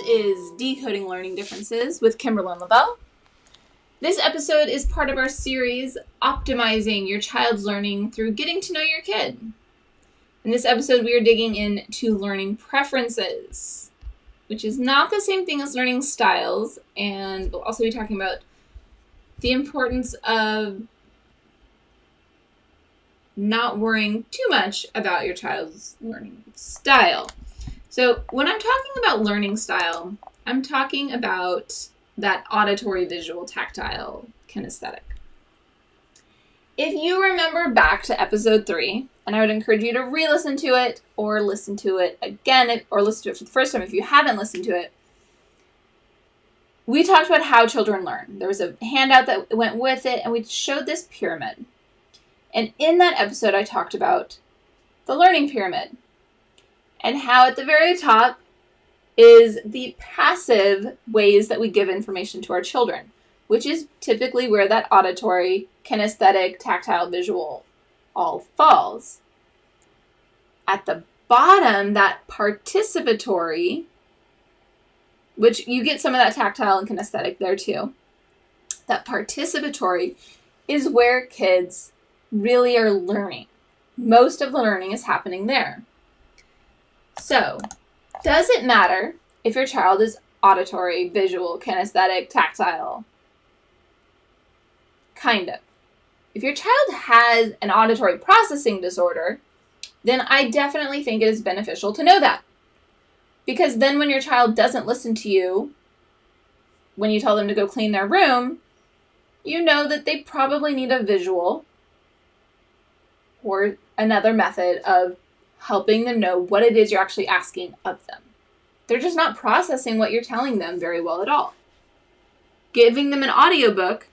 is Decoding Learning Differences with Kimberlyn Lavelle. This episode is part of our series, Optimizing Your Child's Learning Through Getting to Know Your Kid. In this episode, we are digging into learning preferences, which is not the same thing as learning styles, and we'll also be talking about the importance of not worrying too much about your child's learning style. So when I'm talking about learning style, I'm talking about that auditory, visual, tactile, kinesthetic. If you remember back to episode 3, and I would encourage you to re-listen to it or listen to it again, or listen to it for the first time if you haven't listened to it, we talked about how children learn. There was a handout that went with it, and we showed this pyramid. And in that episode, I talked about the learning pyramid and how at the very top is the passive ways that we give information to our children, which is typically where that auditory, kinesthetic, tactile, visual all falls. At the bottom, that participatory, which you get some of that tactile and kinesthetic there too, that participatory is where kids really are learning. Most of the learning is happening there. So, does it matter if your child is auditory, visual, kinesthetic, tactile? Kind of. If your child has an auditory processing disorder, then I definitely think it is beneficial to know that. Because then when your child doesn't listen to you, when you tell them to go clean their room, you know that they probably need a visual or another method of helping them know what it is you're actually asking of them. They're just not processing what you're telling them very well at all. Giving them an audiobook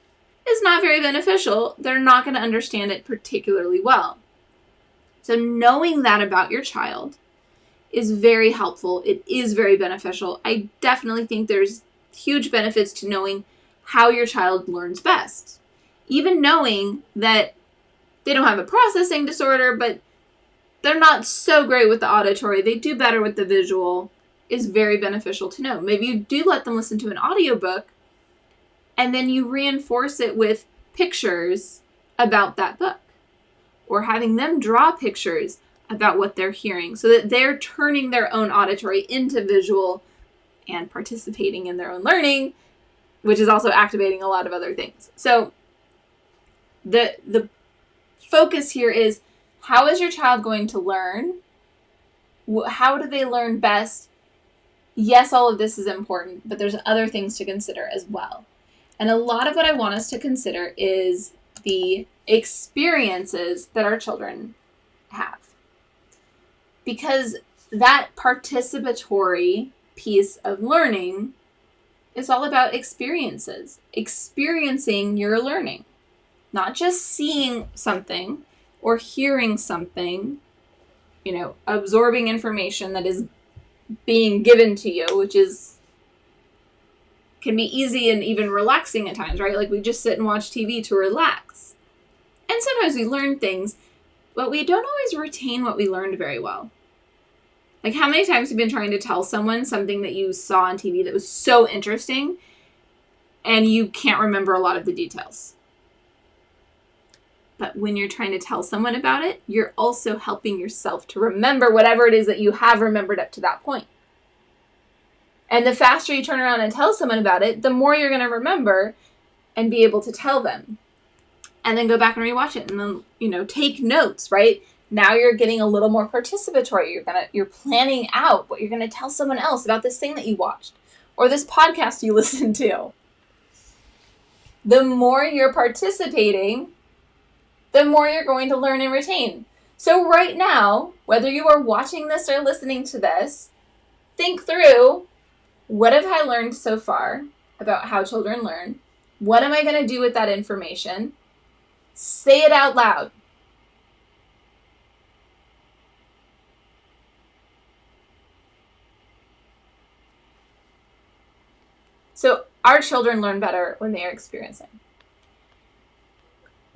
is not very beneficial. They're not going to understand it particularly well. So knowing that about your child is very helpful. It is very beneficial. I definitely think there's huge benefits to knowing how your child learns best. Even knowing that they don't have a processing disorder, but they're not so great with the auditory, they do better with the visual, is very beneficial to know. Maybe you do let them listen to an audiobook, and then you reinforce it with pictures about that book, or having them draw pictures about what they're hearing, so that they're turning their own auditory into visual and participating in their own learning, which is also activating a lot of other things. So the focus here is, how is your child going to learn? How do they learn best? Yes, all of this is important, but there's other things to consider as well. And a lot of what I want us to consider is the experiences that our children have. Because that participatory piece of learning is all about experiences, experiencing your learning, not just seeing something or hearing something, absorbing information that is being given to you, which can be easy and even relaxing at times, right? Like we just sit and watch TV to relax. And sometimes we learn things, but we don't always retain what we learned very well. Like how many times have you been trying to tell someone something that you saw on TV that was so interesting and you can't remember a lot of the details? But when you're trying to tell someone about it, you're also helping yourself to remember whatever it is that you have remembered up to that point. And the faster you turn around and tell someone about it, the more you're going to remember and be able to tell them. And then go back and rewatch it and then, take notes, right? Now you're getting a little more participatory. You're planning out what you're going to tell someone else about this thing that you watched or this podcast you listened to. The more you're participating, the more you're going to learn and retain. So right now, whether you are watching this or listening to this, think through, what have I learned so far about how children learn? What am I going to do with that information? Say it out loud. So our children learn better when they are experiencing.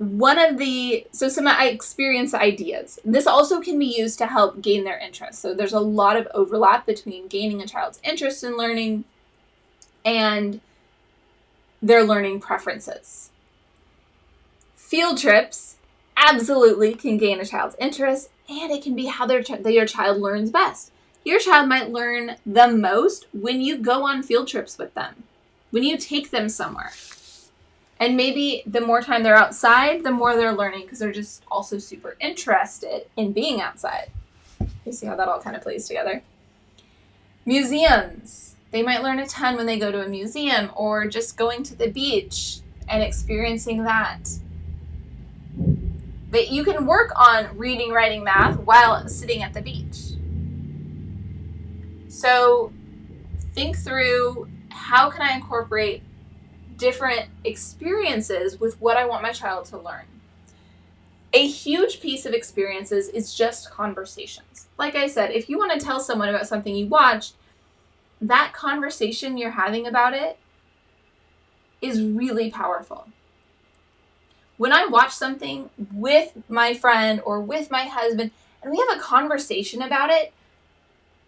some experience ideas. This also can be used to help gain their interest. So there's a lot of overlap between gaining a child's interest in learning and their learning preferences. Field trips absolutely can gain a child's interest, and it can be how your child learns best. Your child might learn the most when you go on field trips with them, when you take them somewhere. And maybe the more time they're outside, the more they're learning because they're just also super interested in being outside. You see how that all kind of plays together? Museums. They might learn a ton when they go to a museum or just going to the beach and experiencing that. But you can work on reading, writing, math while sitting at the beach. So think through, how can I incorporate different experiences with what I want my child to learn? A huge piece of experiences is just conversations. Like I said, if you want to tell someone about something you watched, that conversation you're having about it is really powerful. When I watch something with my friend or with my husband and we have a conversation about it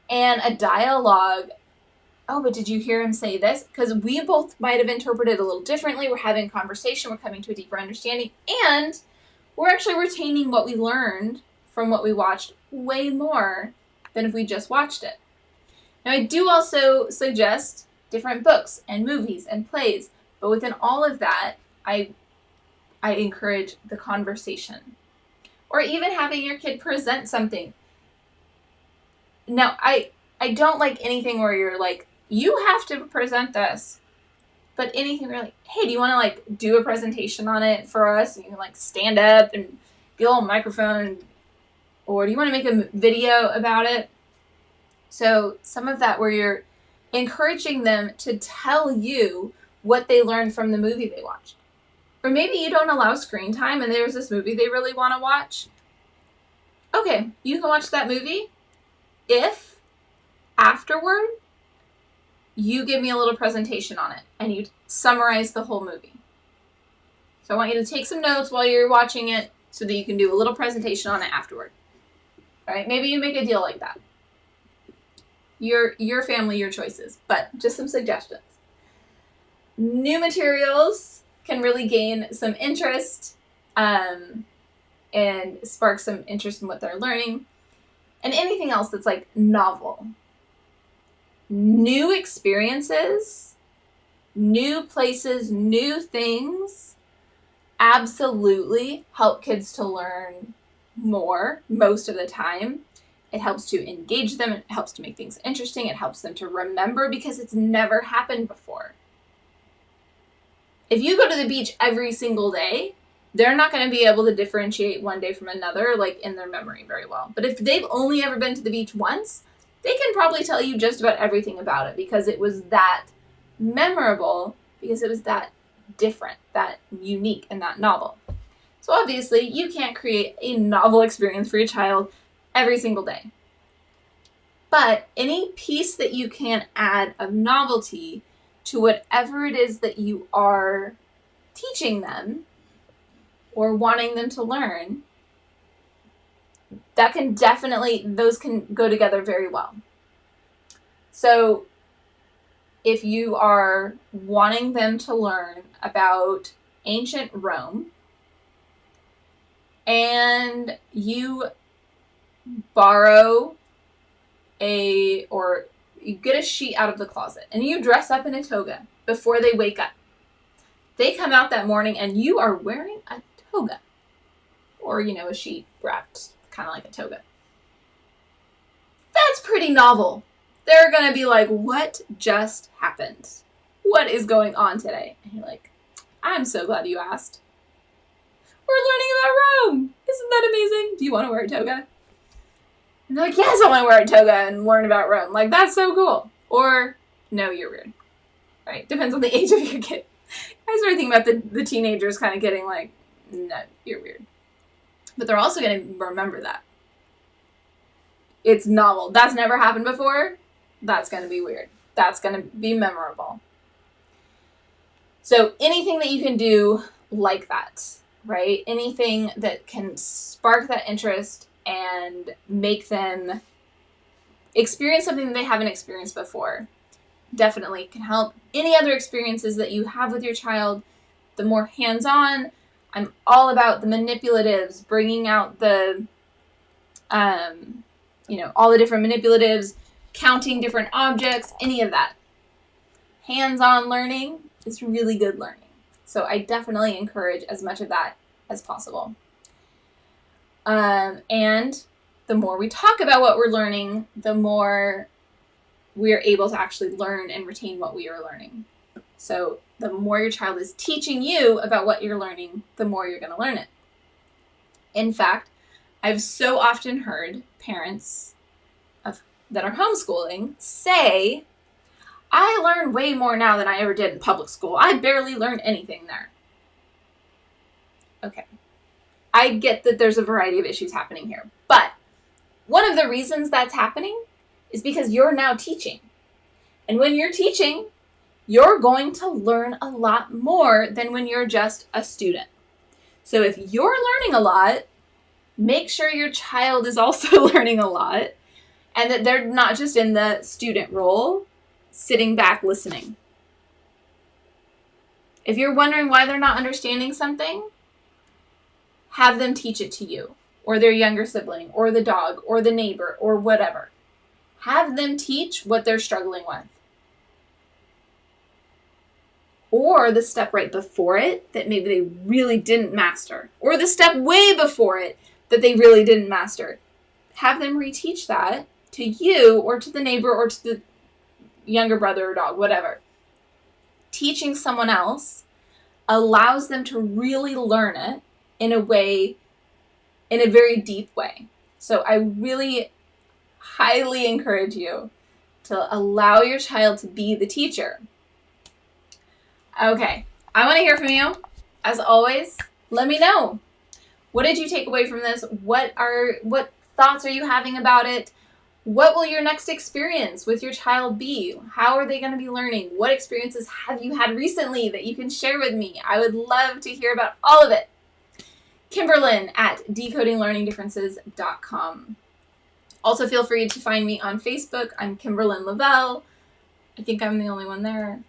and a dialogue, oh, but did you hear him say this? Because we both might have interpreted it a little differently. We're having a conversation. We're coming to a deeper understanding. And we're actually retaining what we learned from what we watched way more than if we just watched it. Now, I do also suggest different books and movies and plays. But within all of that, I encourage the conversation. Or even having your kid present something. Now, I don't like anything where you're like, you have to present this. But anything where you're like, hey, do you want to like do a presentation on it for us? And you can like stand up and get a little microphone. Or do you want to make a video about it? So some of that where you're encouraging them to tell you what they learned from the movie they watched. Or maybe you don't allow screen time and there's this movie they really want to watch. Okay, you can watch that movie if afterward you give me a little presentation on it and you summarize the whole movie. So I want you to take some notes while you're watching it so that you can do a little presentation on it afterward. All right, maybe you make a deal like that. Your family, your choices, but just some suggestions. New materials can really gain some interest and spark some interest in what they're learning. And anything else that's like novel. New experiences, new places, new things absolutely help kids to learn more most of the time. It helps to engage them. It helps to make things interesting. It helps them to remember because it's never happened before. If you go to the beach every single day, they're not going to be able to differentiate one day from another, like in their memory very well. But if they've only ever been to the beach once, they can probably tell you just about everything about it because it was that memorable, because it was that different, that unique, and that novel. So obviously, you can't create a novel experience for your child every single day. But any piece that you can add of novelty to whatever it is that you are teaching them or wanting them to learn, that can definitely, those can go together very well. So if you are wanting them to learn about ancient Rome and you borrow or you get a sheet out of the closet and you dress up in a toga before they wake up. They come out that morning and you are wearing a toga or, a sheet wrapped kind of like a toga. That's pretty novel. They're going to be like, what just happened? What is going on today? And you're like, I'm so glad you asked. We're learning about Rome. Isn't that amazing? Do you want to wear a toga? And they're like, yes, I want to wear a toga and learn about Rome. Like, that's so cool. Or, no, you're weird. Right? Depends on the age of your kid. I started thinking about the teenagers kind of getting like, no, you're weird. But they're also going to remember that. It's novel. That's never happened before. That's going to be weird. That's going to be memorable. So anything that you can do like that. right? Anything that can spark that interest and make them experience something that they haven't experienced before definitely can help. Any other experiences that you have with your child, the more hands-on. I'm all about the manipulatives, bringing out the, all the different manipulatives, counting different objects, any of that. Hands-on learning is really good learning. So I definitely encourage as much of that as possible. And the more we talk about what we're learning, the more we're able to actually learn and retain what we are learning. So the more your child is teaching you about what you're learning, the more you're going to learn it. In fact, I've so often heard parents that are homeschooling say, I learn way more now than I ever did in public school. I barely learned anything there. Okay. I get that there's a variety of issues happening here, but one of the reasons that's happening is because you're now teaching. And when you're teaching, you're going to learn a lot more than when you're just a student. So if you're learning a lot, make sure your child is also learning a lot and that they're not just in the student role, sitting back listening. If you're wondering why they're not understanding something, have them teach it to you, or their younger sibling, or the dog, or the neighbor, or whatever. Have them teach what they're struggling with. Or the step right before it that maybe they really didn't master. Or the step way before it that they really didn't master. Have them reteach that to you, or to the neighbor, or to the younger brother or dog, whatever. Teaching someone else allows them to really learn it in a way, in a very deep way. So I really highly encourage you to allow your child to be the teacher. Okay, I want to hear from you. As always, let me know. What did you take away from this? What thoughts are you having about it? What will your next experience with your child be? How are they going to be learning? What experiences have you had recently that you can share with me? I would love to hear about all of it. Kimberlyn at decodinglearningdifferences.com. Also, feel free to find me on Facebook. I'm Kimberlyn Lavelle. I think I'm the only one there.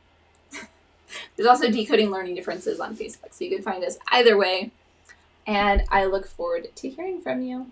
There's also Decoding Learning Differences on Facebook, so you can find us either way. And I look forward to hearing from you.